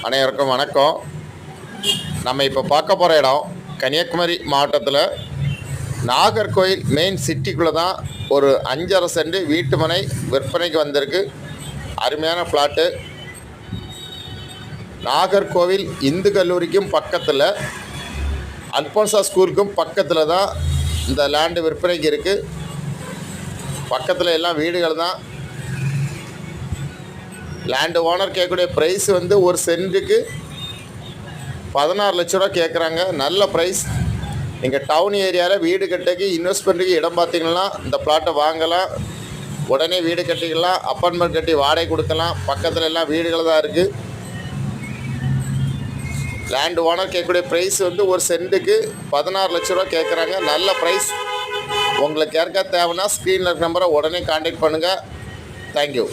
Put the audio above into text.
அனைவருக்கும் வணக்கம். நம்ம இப்போ பார்க்க போகிற இடம் கன்னியாகுமரி மாவட்டத்தில் நாகர்கோவில் மெயின் சிட்டிக்குள்ளே தான் ஒரு 5.5 சென்ட் வீட்டு மனை விற்பனைக்கு வந்திருக்கு. அருமையான ஃப்ளாட்டு. நாகர்கோவில் இந்து கல்லூரிக்கும் பக்கத்தில், அல்போன்சா ஸ்கூலுக்கும் பக்கத்தில் தான் இந்த லேண்டு விற்பனைக்கு இருக்குது. பக்கத்தில் எல்லாம் வீடுகள் தான். லேண்டு ஓனர் கேட்கக்கூடிய ப்ரைஸ் வந்து ஒரு சென்ட்டுக்கு 16 லட்ச ரூபா கேட்குறாங்க. நல்ல ப்ரைஸ். நீங்கள் டவுன் ஏரியாவில் வீடு கட்டக்கு இன்வெஸ்ட்மெண்ட்டுக்கு இடம் பார்த்தீங்கன்னா இந்த பிளாட்டை வாங்கலாம். உடனே வீடு கட்டிக்கலாம், அப்பார்ட்மெண்ட் கட்டி வாடகை கொடுக்கலாம். பக்கத்தில் எல்லாம் வீடுகள் தான் இருக்குது. லேண்டு ஓனர் கேட்கக்கூடிய ப்ரைஸ் வந்து ஒரு சென்ட்டுக்கு 16 லட்ச ரூபா கேட்குறாங்க. நல்ல ப்ரைஸ். உங்களுக்கு யாருக்கா தேவைன்னா ஸ்க்ரீனில் இருக்க நம்பரை உடனே கான்டாக்ட் பண்ணுங்கள். தேங்க்யூ.